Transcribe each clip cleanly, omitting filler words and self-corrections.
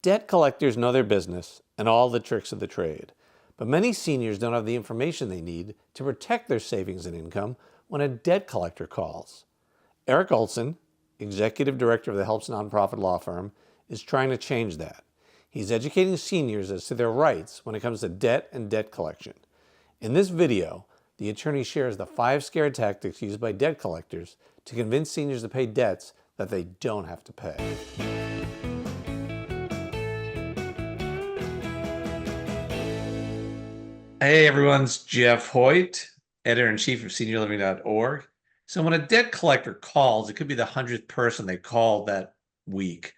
Debt collectors know their business and all the tricks of the trade, but many seniors don't have the information they need to protect their savings and income when a debt collector calls. Eric Olsen, Executive Director of the Helps nonprofit law firm, is trying to change that. He's educating seniors as to their rights when it comes to debt and debt collection. In this video, the attorney shares the 5 scare tactics used by debt collectors to convince seniors to pay debts that they don't have to pay. Hey everyone, it's Jeff Hoyt, Editor-in-Chief of SeniorLiving.Org. So when a debt collector calls, it could be the 100th person they called that week,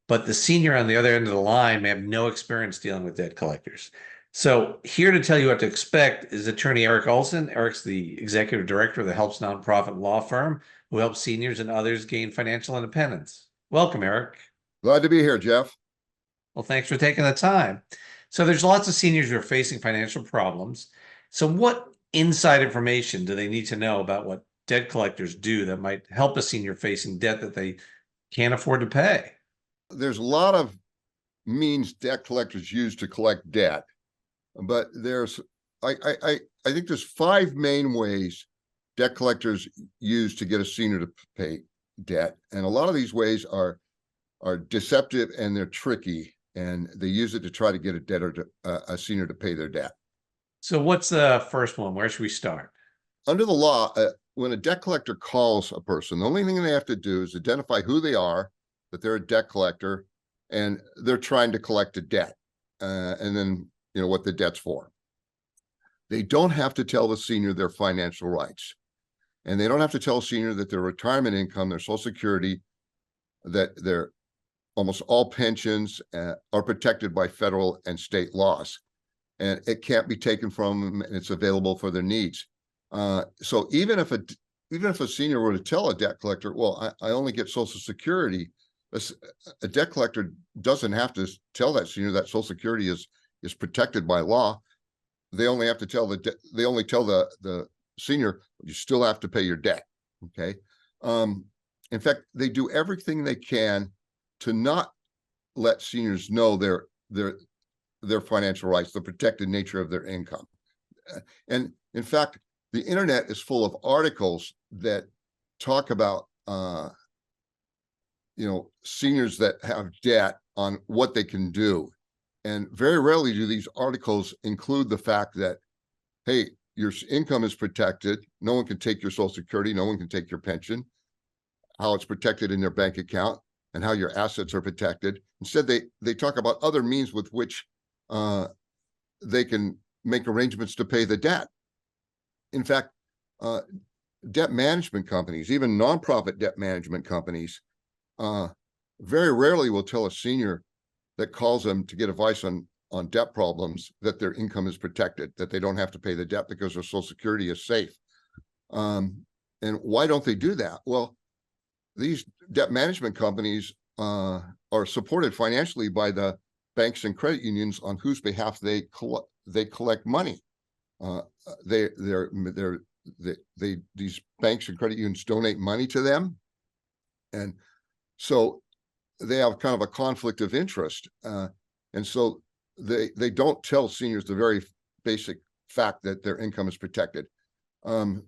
but the senior on the other end of the line may have no experience dealing with debt collectors. So here to tell you what to expect is Attorney Eric Olsen. Eric's the Executive Director of the Helps nonprofit law firm who helps seniors and others gain financial independence. Welcome, Eric. Glad to be here, Jeff. Well, thanks for taking the time. So there's lots of seniors who are facing financial problems. So what inside information do they need to know about what debt collectors do that might help a senior facing debt that they can't afford to pay? There's a lot of means debt collectors use to collect debt, but I think there's 5 main ways debt collectors use to get a senior to pay debt, and a lot of these ways are deceptive and they're tricky, and they use it to try to get a senior to pay their debt. So what's the first one? Where should we start? Under the law, when a debt collector calls a person, the only thing they have to do is identify who they are, that they're a debt collector, and they're trying to collect a debt, and then what the debt's for. They don't have to tell the senior their financial rights, and they don't have to tell a senior that their retirement income, their Social Security, that their almost all pensions are protected by federal and state laws, and it can't be taken from them, and it's available for their needs. So even if a senior were to tell a debt collector, well, I only get Social Security, a debt collector doesn't have to tell that senior that Social Security is protected by law. They only have to tell the senior, you still have to pay your debt. Okay. In fact, they do everything they can to not let seniors know their financial rights, the protected nature of their income. And in fact, the internet is full of articles that talk about seniors that have debt on what they can do. And very rarely do these articles include the fact that, hey, your income is protected. No one can take your Social Security. No one can take your pension, how it's protected in their bank account, and how your assets are protected. Instead, they talk about other means with which they can make arrangements to pay the debt. In fact, debt management companies, even nonprofit debt management companies, very rarely will tell a senior that calls them to get advice on debt problems that their income is protected, that they don't have to pay the debt because their Social Security is safe. And why don't they do that? Well, these debt management companies are supported financially by the banks and credit unions on whose behalf they collect money. These banks and credit unions donate money to them, and so they have kind of a conflict of interest, and so they don't tell seniors the very basic fact that their income is protected. They're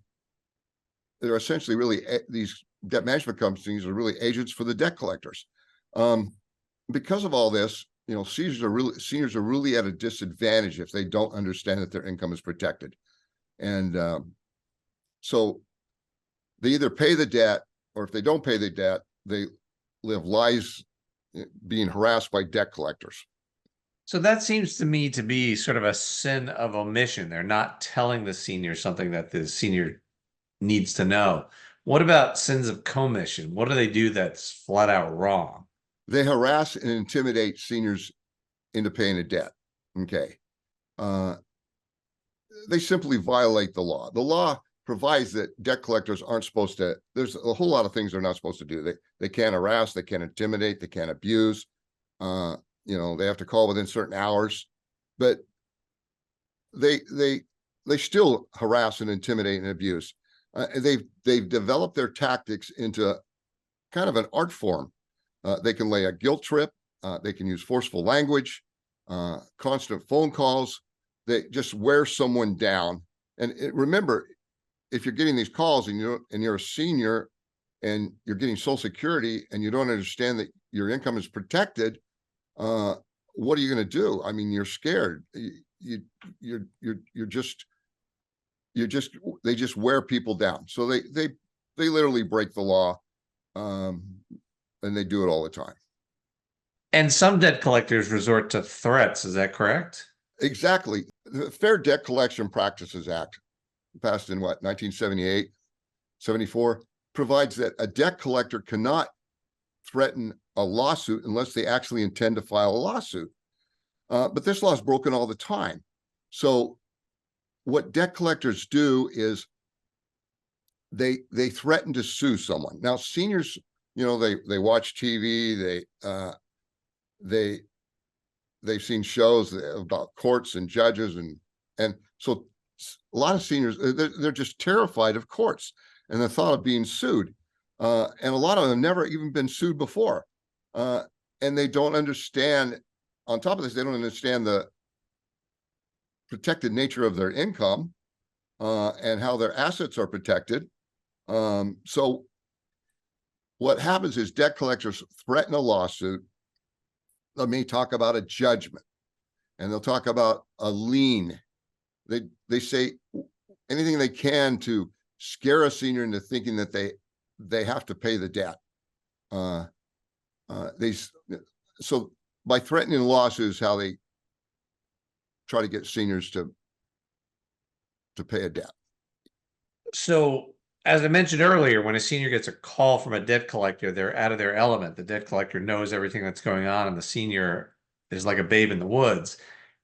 essentially these debt management companies are really agents for the debt collectors. Because of all this, seniors are really at a disadvantage if they don't understand that their income is protected. And so they either pay the debt, or if they don't pay the debt, they live lives being harassed by debt collectors. So that seems to me to be sort of a sin of omission. They're not telling the senior something that the senior needs to know. What about sins of commission? What do they do that's flat out wrong? They harass and intimidate seniors into paying a debt. Okay. They simply violate the law. The law provides that debt collectors aren't supposed to, there's a whole lot of things they're not supposed to do. They can't harass, they can't intimidate, they can't abuse. They have to call within certain hours, but they still harass and intimidate and abuse. They've developed their tactics into kind of an art form. They can lay a guilt trip. They can use forceful language, constant phone calls. They just wear someone down. And remember, if you're getting these calls and you're a senior and you're getting Social Security and you don't understand that your income is protected, what are you going to do? I mean, you're scared. They just wear people down. So they literally break the law, and they do it all the time. And some debt collectors resort to threats. Is that correct? Exactly. The Fair Debt Collection Practices Act, passed in 1978, 74, provides that a debt collector cannot threaten a lawsuit unless they actually intend to file a lawsuit. But this law is broken all the time. So what debt collectors do is they threaten to sue someone. Now, seniors, they watch TV, they've seen shows about courts and judges, and so a lot of seniors, they're just terrified of courts and the thought of being sued. And a lot of them have never even been sued before. And they don't understand, on top of this, they don't understand the protected nature of their income, and how their assets are protected. So what happens is debt collectors threaten a lawsuit. Let me talk about a judgment, and they'll talk about a lien. They say anything they can to scare a senior into thinking that they have to pay the debt. So by threatening lawsuits, how they try to get seniors to pay a debt. So, as I mentioned earlier, when a senior gets a call from a debt collector, they're out of their element. The debt collector knows everything that's going on, and the senior is like a babe in the woods.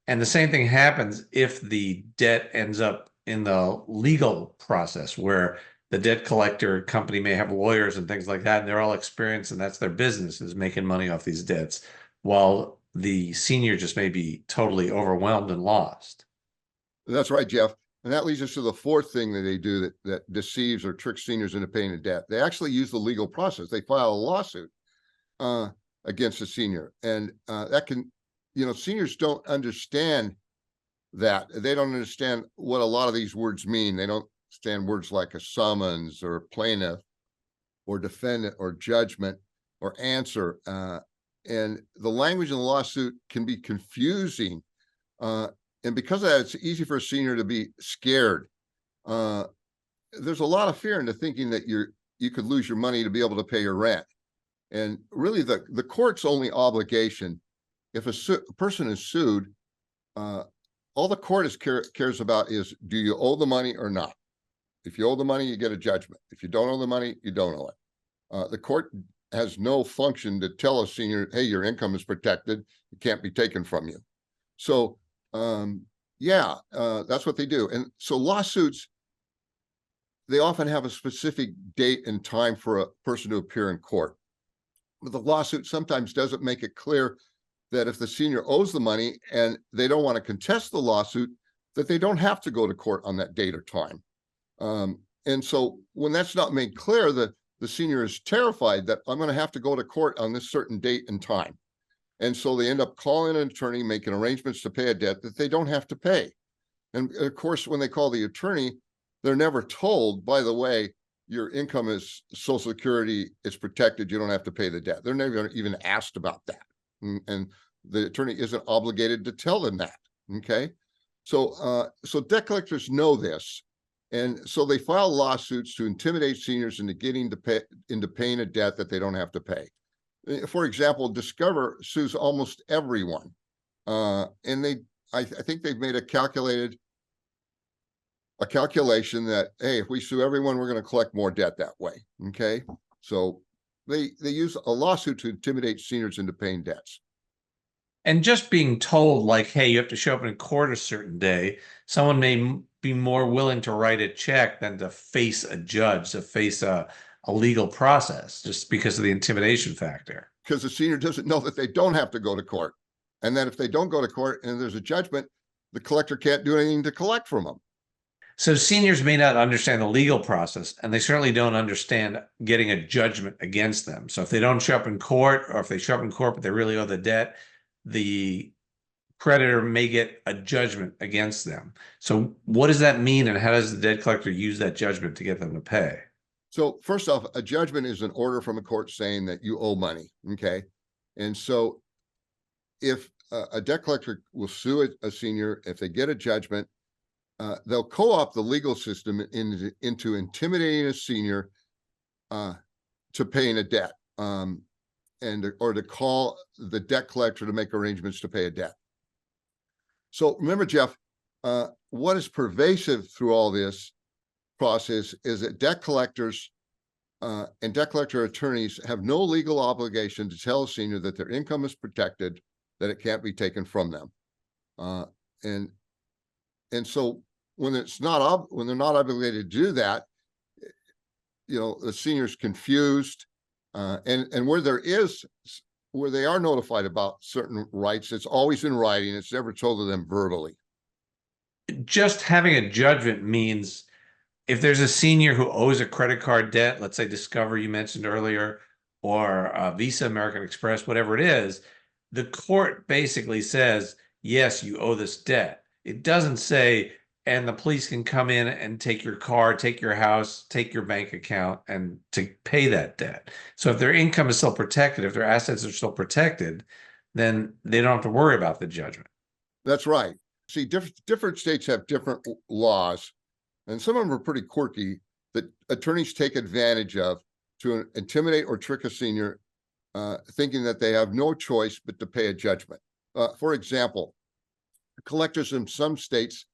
And the same thing happens if the debt ends up in the legal process, where the debt collector company may have lawyers and things like that, and they're all experienced, and that's their business, is making money off these debts, while the senior just may be totally overwhelmed and lost. That's right, Jeff. And that leads us to the fourth thing that they do that deceives or tricks seniors into paying a debt. They actually use the legal process. They file a lawsuit against a senior. And that can, seniors don't understand that. They don't understand what a lot of these words mean. They don't understand words like a summons or plaintiff or defendant or judgment or answer. And the language in the lawsuit can be confusing. And because of that, it's easy for a senior to be scared. There's a lot of fear into thinking that you could lose your money to be able to pay your rent. And really, the court's only obligation, if a person is sued, all the court cares about is, do you owe the money or not? If you owe the money, you get a judgment. If you don't owe the money, you don't owe it. The court has no function to tell a senior, hey, your income is protected. It can't be taken from you. So that's what they do. And so lawsuits, they often have a specific date and time for a person to appear in court. But the lawsuit sometimes doesn't make it clear that if the senior owes the money and they don't want to contest the lawsuit, that they don't have to go to court on that date or time. And so when that's not made clear, the senior is terrified that I'm going to have to go to court on this certain date and time. And so they end up calling an attorney, making arrangements to pay a debt that they don't have to pay. And of course, when they call the attorney, they're never told, by the way, your income is Social Security, it's protected, you don't have to pay the debt. They're never even asked about that. And the attorney isn't obligated to tell them that, okay? So debt collectors know this. And so they file lawsuits to intimidate seniors into paying a debt that they don't have to pay. For example, Discover sues almost everyone. And I think they've made a calculation that, hey, if we sue everyone, we're going to collect more debt that way. Okay. So they use a lawsuit to intimidate seniors into paying debts. And just being told, like, hey, you have to show up in court a certain day, someone may be more willing to write a check than to face a judge, to face a legal process, just because of the intimidation factor. Because the senior doesn't know that they don't have to go to court. And that if they don't go to court and there's a judgment, the collector can't do anything to collect from them. So seniors may not understand the legal process, and they certainly don't understand getting a judgment against them. So if they don't show up in court, or if they show up in court but they really owe the debt, the creditor may get a judgment against them. So what does that mean, and how does the debt collector use that judgment to get them to pay? So first off, a judgment is an order from a court saying that you owe money, okay? And so if a debt collector will sue a senior, if they get a judgment, they'll co-opt the legal system into intimidating a senior to paying a debt, or to call the debt collector to make arrangements to pay a debt. So remember, Jeff, what is pervasive through all this process is that debt collectors and debt collector attorneys have no legal obligation to tell a senior that their income is protected, that it can't be taken from them. And so when they're not obligated to do that, the senior's confused, and where they are notified about certain rights, it's always in writing. It's never told to them verbally. Just having a judgment means if there's a senior who owes a credit card debt, let's say Discover you mentioned earlier, or Visa, American Express, whatever it is, the court basically says, yes, you owe this debt. It doesn't say, and the police can come in and take your car, take your house, take your bank account, and to pay that debt. So if their income is still protected, if their assets are still protected, then they don't have to worry about the judgment. That's right. See, different states have different laws, and some of them are pretty quirky that attorneys take advantage of to intimidate or trick a senior, thinking that they have no choice but to pay a judgment. For example, collectors in some states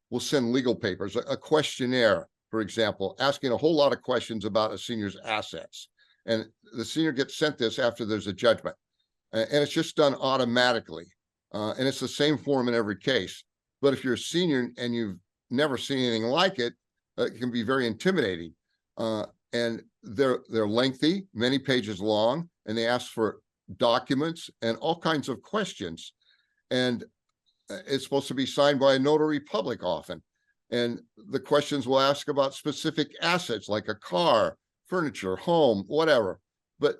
will send legal papers, a questionnaire, for example, asking a whole lot of questions about a senior's assets. And the senior gets sent this after there's a judgment. And it's just done automatically. And it's the same form in every case. But if you're a senior and you've never seen anything like it, it can be very intimidating. And they're lengthy, many pages long, and they ask for documents and all kinds of questions. And it's supposed to be signed by a notary public often. And the questions will ask about specific assets like a car, furniture, home, whatever. But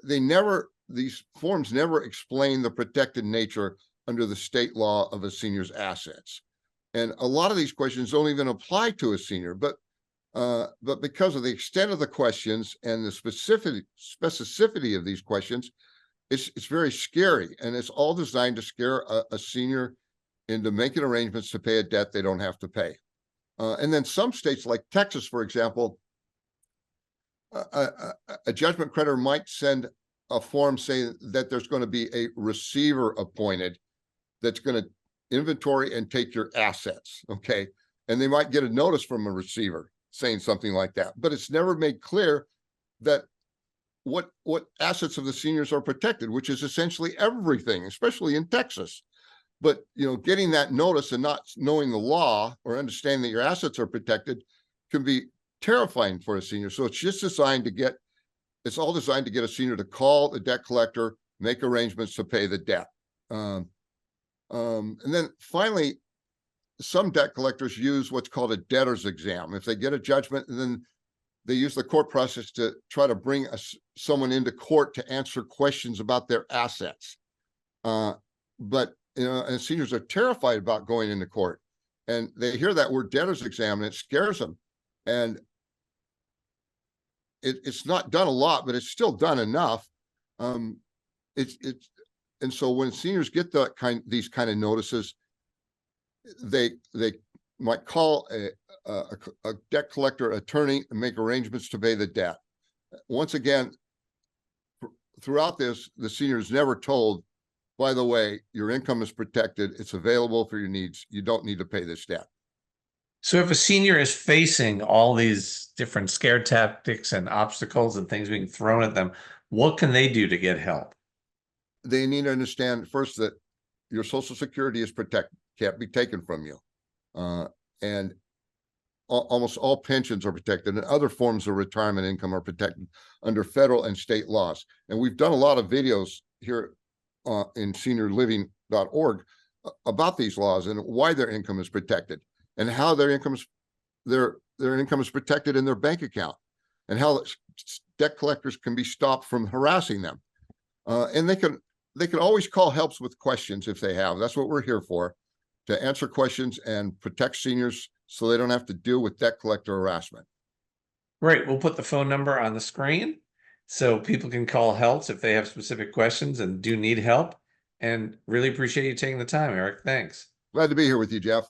these forms never explain the protected nature under the state law of a senior's assets. And a lot of these questions don't even apply to a senior, but because of the extent of the questions and the specificity of these questions, it's very scary. And it's all designed to scare a senior into making arrangements to pay a debt they don't have to pay. And then some states like Texas, for example, a judgment creditor might send a form saying that there's going to be a receiver appointed that's going to inventory and take your assets, okay? And they might get a notice from a receiver saying something like that, but it's never made clear that what assets of the seniors are protected, which is essentially everything, especially in Texas. But getting that notice and not knowing the law or understanding that your assets are protected can be terrifying for a senior. So it's just designed to get a senior to call the debt collector, make arrangements to pay the debt. And then finally, some debt collectors use what's called a debtor's exam. If they get a judgment, and then they use the court process to try to bring someone into court to answer questions about their assets. But and seniors are terrified about going into court, and they hear that word debtor's exam and it scares them. And it's not done a lot, but it's still done enough. And so when seniors get these kind of notices, they might call a debt collector attorney and make arrangements to pay the debt. Once again, throughout this, the senior is never told, by the way, your income is protected. It's available for your needs. You don't need to pay this debt. So if a senior is facing all these different scare tactics and obstacles and things being thrown at them, what can they do to get help? They need to understand first that your Social Security is protected, can't be taken from you. And almost all pensions are protected, and other forms of retirement income are protected under federal and state laws. And we've done a lot of videos here in SeniorLiving.Org about these laws and why their income is protected and how their income is their income is protected in their bank account, and how debt collectors can be stopped from harassing them. And they can always call helps with questions if they have. That's what we're here for, to answer questions and protect seniors so they don't have to deal with debt collector harassment. Great. We'll put the phone number on the screen so people can call help if they have specific questions and do need help. And really appreciate you taking the time, Eric. Thanks. Glad to be here with you, Jeff.